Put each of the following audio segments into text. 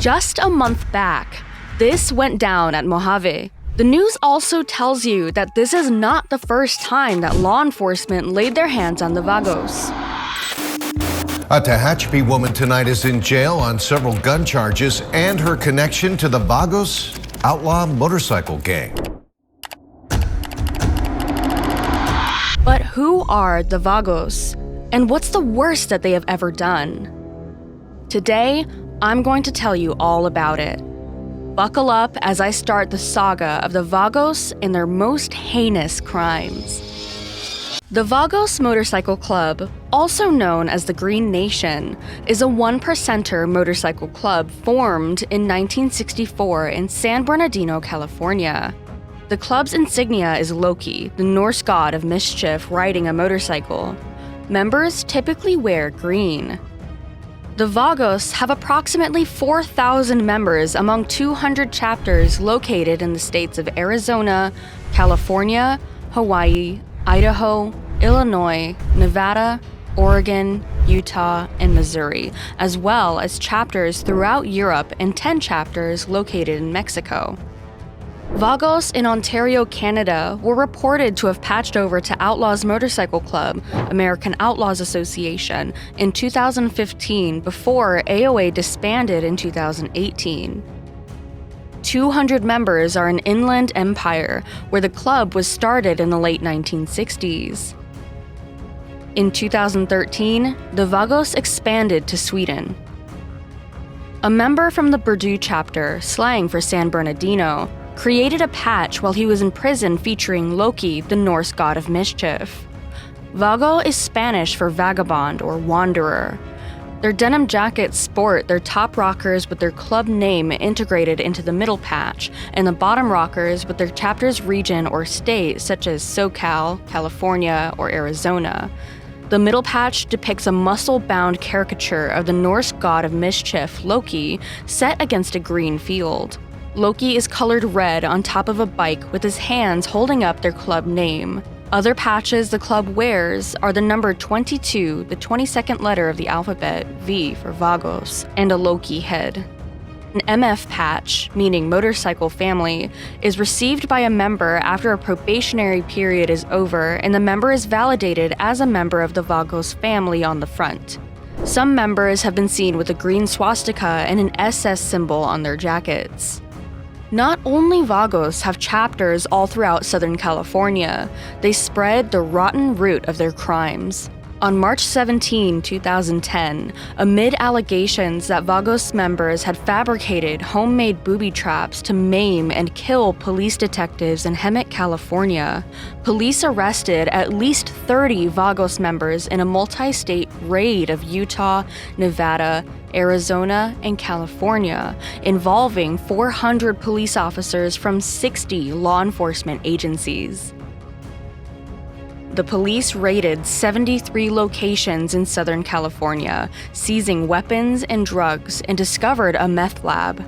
Just a month back, this went down at Mojave. The news also tells you that this is not the first time that law enforcement laid their hands on the Vagos. A Tehachapi woman tonight is in jail on several gun charges and her connection to the Vagos outlaw motorcycle gang. But who are the Vagos? And what's the worst that they have ever done? Today, I'm going to tell you all about it. Buckle up as I start the saga of the Vagos and their most heinous crimes. The Vagos Motorcycle Club, also known as the Green Nation, is a one-percenter motorcycle club formed in 1964 in San Bernardino, California. The club's insignia is Loki, the Norse god of mischief, riding a motorcycle. Members typically wear green. The Vagos have approximately 4,000 members among 200 chapters located in the states of Arizona, California, Hawaii, Idaho, Illinois, Nevada, Oregon, Utah, and Missouri, as well as chapters throughout Europe and 10 chapters located in Mexico. Vagos in Ontario, Canada were reported to have patched over to Outlaws Motorcycle Club, American Outlaws Association, in 2015 before AOA disbanded in 2018. 200 members are an inland empire where the club was started in the late 1960s. In 2013, the Vagos expanded to Sweden. A member from the Bordeaux chapter, slang for San Bernardino, created a patch while he was in prison featuring Loki, the Norse god of mischief. Vago is Spanish for vagabond or wanderer. Their denim jackets sport their top rockers with their club name integrated into the middle patch, and the bottom rockers with their chapter's region or state, such as SoCal, California, or Arizona. The middle patch depicts a muscle-bound caricature of the Norse god of mischief, Loki, set against a green field. Loki is colored red on top of a bike with his hands holding up their club name. Other patches the club wears are the number 22, the 22nd letter of the alphabet, V for Vagos, and a Loki head. An MF patch, meaning motorcycle family, is received by a member after a probationary period is over and the member is validated as a member of the Vagos family on the front. Some members have been seen with a green swastika and an SS symbol on their jackets. Not only Vagos have chapters all throughout Southern California, they spread the rotten root of their crimes. On March 17, 2010, amid allegations that Vagos members had fabricated homemade booby traps to maim and kill police detectives in Hemet, California, police arrested at least 30 Vagos members in a multi-state raid of Utah, Nevada, Arizona, and California, involving 400 police officers from 60 law enforcement agencies. The police raided 73 locations in Southern California, seizing weapons and drugs, and discovered a meth lab.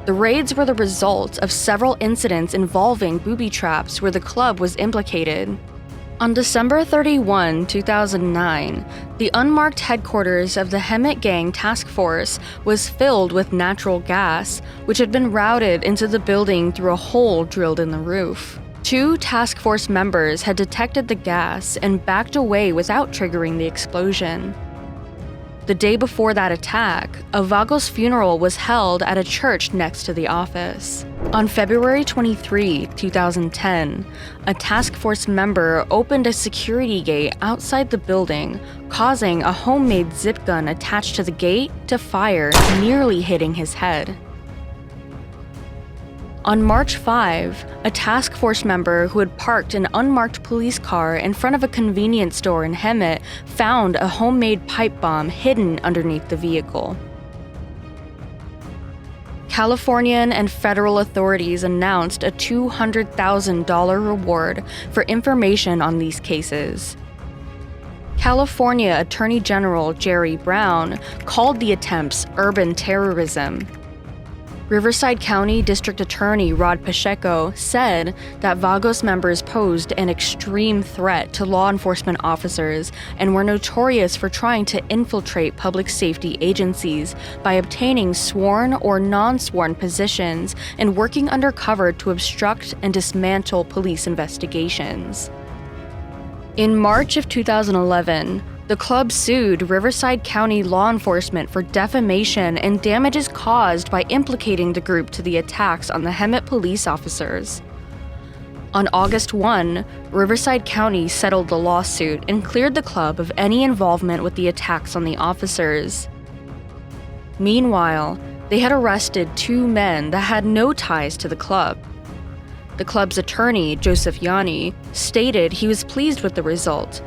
The raids were the result of several incidents involving booby traps where the club was implicated. On December 31, 2009, the unmarked headquarters of the Hemet Gang Task Force was filled with natural gas, which had been routed into the building through a hole drilled in the roof. 2 task force members had detected the gas and backed away without triggering the explosion. The day before that attack, a Vagos funeral was held at a church next to the office. On February 23, 2010, a task force member opened a security gate outside the building, causing a homemade zip gun attached to the gate to fire, nearly hitting his head. On March 5, a task force member who had parked an unmarked police car in front of a convenience store in Hemet found a homemade pipe bomb hidden underneath the vehicle. Californian and federal authorities announced a $200,000 reward for information on these cases. California Attorney General Jerry Brown called the attempts urban terrorism. Riverside County District Attorney Rod Pacheco said that Vagos members posed an extreme threat to law enforcement officers and were notorious for trying to infiltrate public safety agencies by obtaining sworn or non-sworn positions and working undercover to obstruct and dismantle police investigations. In March of 2011, the club sued Riverside County law enforcement for defamation and damages caused by implicating the group to the attacks on the Hemet police officers. On August 1, Riverside County settled the lawsuit and cleared the club of any involvement with the attacks on the officers. Meanwhile, they had arrested 2 men that had no ties to the club. The club's attorney, Joseph Yanni, stated he was pleased with the result.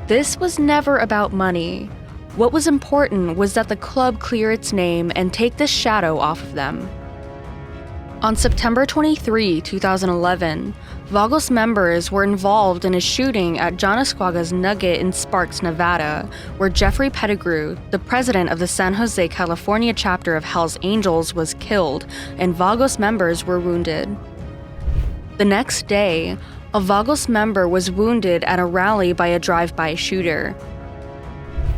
This was never about money. What was important was that the club clear its name and take the shadow off of them. On September 23, 2011, Vagos members were involved in a shooting at John Esquaga's Nugget in Sparks, Nevada, where Jeffrey Pettigrew, the president of the San Jose, California chapter of Hells Angels, was killed, and Vagos members were wounded. The next day, a Vagos member was wounded at a rally by a drive-by shooter.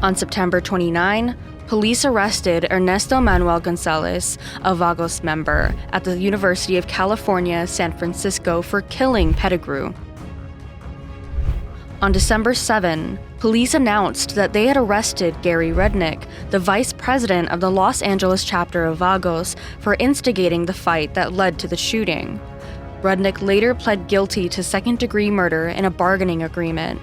On September 29, police arrested Ernesto Manuel Gonzalez, a Vagos member, at the University of California, San Francisco for killing Pettigrew. On December 7, police announced that they had arrested Gary Rednick, the vice president of the Los Angeles chapter of Vagos, for instigating the fight that led to the shooting. Rednick later pled guilty to second-degree murder in a bargaining agreement.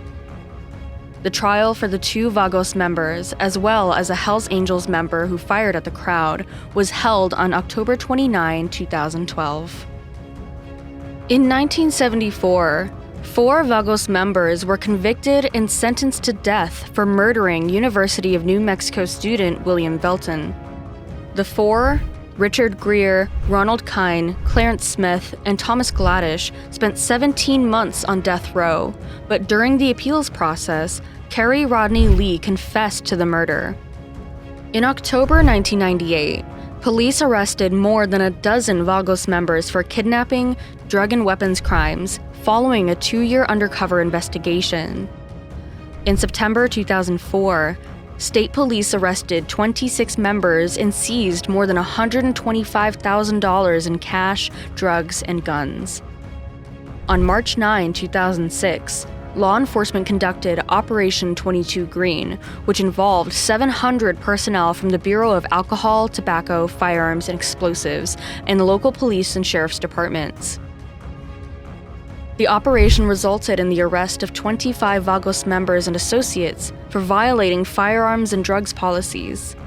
The trial for the 2 Vagos members, as well as a Hells Angels member who fired at the crowd, was held on October 29, 2012. In 1974, 4 Vagos members were convicted and sentenced to death for murdering University of New Mexico student William Belton. The 4, Richard Greer, Ronald Kine, Clarence Smith, and Thomas Gladish, spent 17 months on death row, but during the appeals process, Kerry Rodney Lee confessed to the murder. In October 1998, police arrested more than a dozen Vagos members for kidnapping, drug and weapons crimes, following a 2-year undercover investigation. In September 2004, state police arrested 26 members and seized more than $125,000 in cash, drugs, and guns. On March 9, 2006, law enforcement conducted Operation 22 Green, which involved 700 personnel from the Bureau of Alcohol, Tobacco, Firearms, and Explosives, and the local police and sheriff's departments. The operation resulted in the arrest of 25 Vagos members and associates for violating firearms and drugs policies.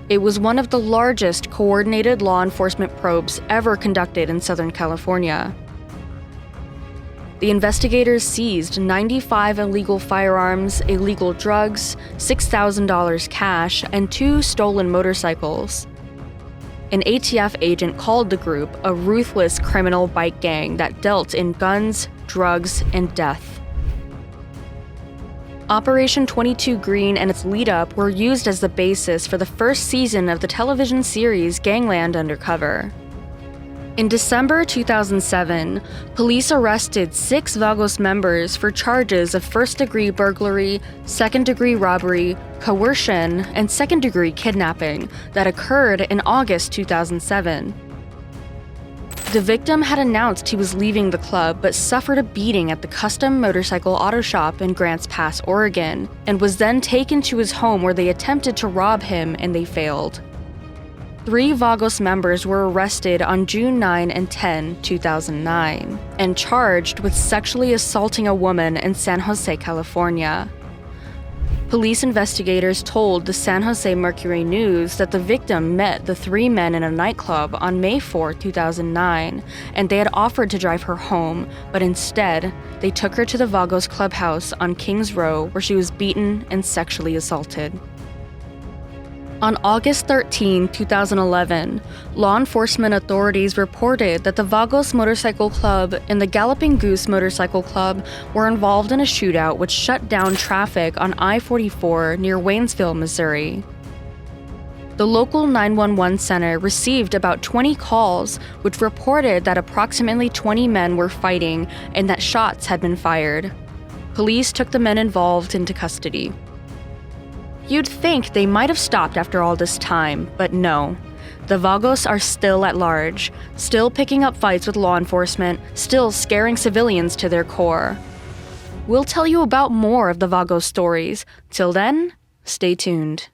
It was one of the largest coordinated law enforcement probes ever conducted in Southern California. The investigators seized 95 illegal firearms, illegal drugs, $6,000 cash, and 2 stolen motorcycles. An ATF agent called the group a ruthless criminal bike gang that dealt in guns, drugs, and death. Operation 22 Green and its lead-up were used as the basis for the first season of the television series Gangland Undercover. In December 2007, police arrested 6 Vagos members for charges of first-degree burglary, second-degree robbery, coercion, and second-degree kidnapping that occurred in August 2007. The victim had announced he was leaving the club but suffered a beating at the Custom Motorcycle Auto Shop in Grants Pass, Oregon, and was then taken to his home where they attempted to rob him and they failed. 3 Vagos members were arrested on June 9 and 10, 2009, and charged with sexually assaulting a woman in San Jose, California. Police investigators told the San Jose Mercury News that the victim met the 3 men in a nightclub on May 4, 2009, and they had offered to drive her home, but instead, they took her to the Vagos clubhouse on Kings Row where she was beaten and sexually assaulted. On August 13, 2011, law enforcement authorities reported that the Vagos Motorcycle Club and the Galloping Goose Motorcycle Club were involved in a shootout which shut down traffic on I-44 near Waynesville, Missouri. The local 911 center received about 20 calls which reported that approximately 20 men were fighting and that shots had been fired. Police took the men involved into custody. You'd think they might have stopped after all this time, but no. The Vagos are still at large, still picking up fights with law enforcement, still scaring civilians to their core. We'll tell you about more of the Vagos stories. Till then, stay tuned.